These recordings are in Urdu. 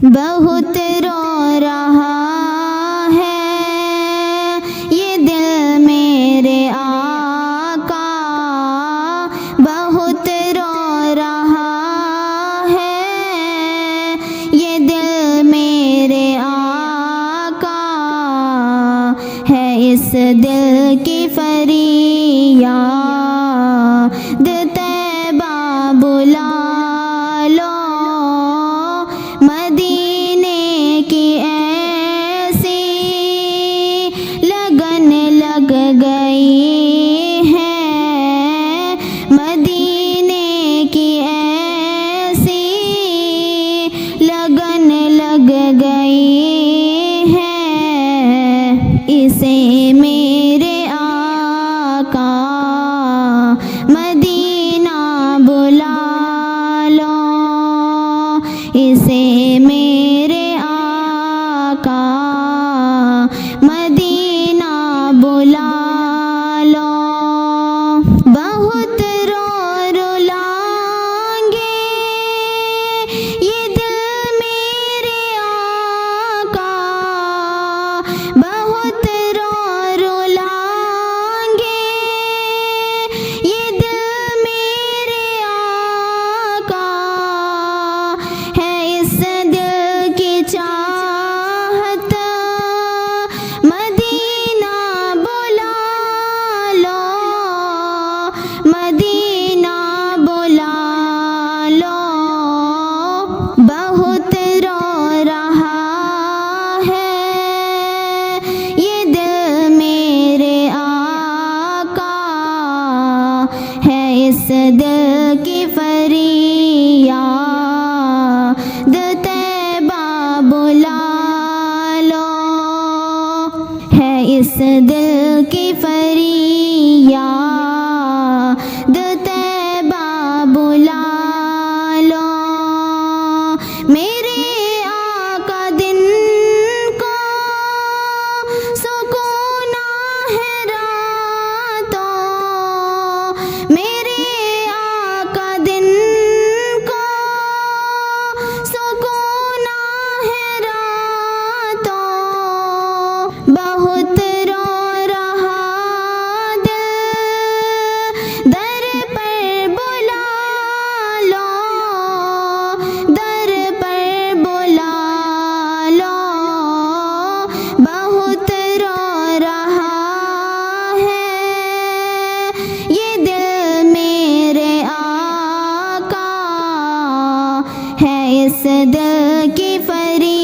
بہت رو رہا ہے یہ دل میرے آقا، بہت رو رہا ہے یہ دل میرے آقا، ہے اس دل کی فریاد طیبہ بلا لو، مدینے کی ایسی لگن لگ گئی ہے، مدینے کی ایسی لگن لگ گئی ہے، اسے میرے آقا مدینہ بلا لو، اسے میرے آقا مدینہ بلا لو، بہت رلائیں گے یہ دل میرے آقا، بہت رلائیں گے یہ دل میرے آقا، ہے اس دل کی چاہت مدینہ بلا لو، مدینہ بلا لو، بہت رو رہا ہے یہ دل میرے آقا، ہے اس دل کی فریاد طیبہ بلا لو، ہے اس دل کی فریاد طیبہ بلا لو، میرے آقا دن کو سکون ہے راتوں، میرے آقا دن کو سکون ہے راتوں، بہت رو رہا دل در پر بلا لو، در پر بلا لو، بہت رو رہا ہے یہ دل میرے آقا، ہے اس دل کی فریاد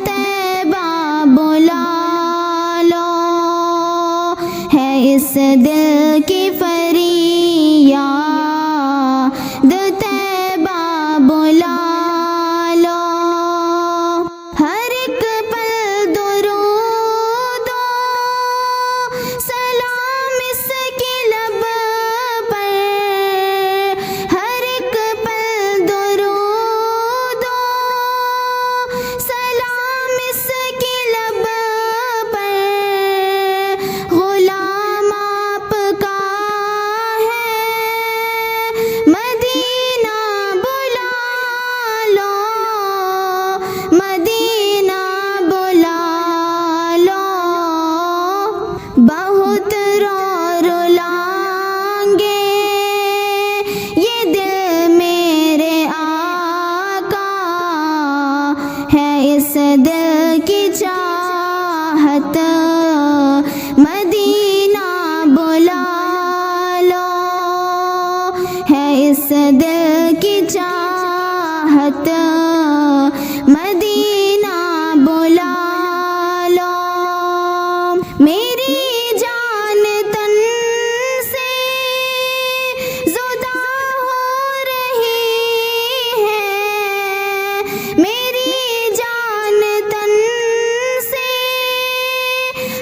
طیبہ بلا لو، ہے اس دل کی فریاد طیبہ بلا لو، ہر ایک پل درود و سلام اس کی لب پر، ہر ایک پل درود و سلام اس کی لب پر، غلام آپ کا ہے مدینہ بلا لو، مدینہ بلا لو، بہت رلائیں گے یہ دل میرے آقا، ہے اس دل کی چاہت مدینہ بلا لو، ہے اس دل کی چاہت مدینہ بلا لو، میری جان تن سے جدا ہو رہی ہے، میری جان تن سے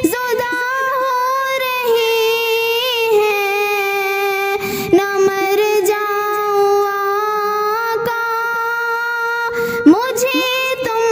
جدا ہو رہی ہے، نہ مر جاؤں آقا مجھے تم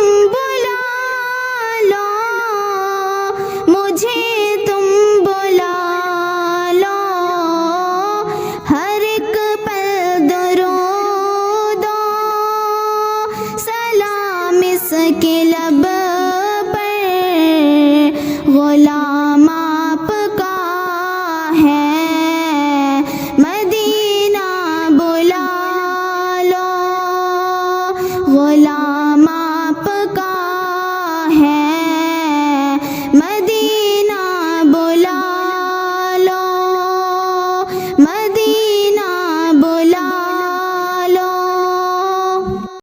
غلام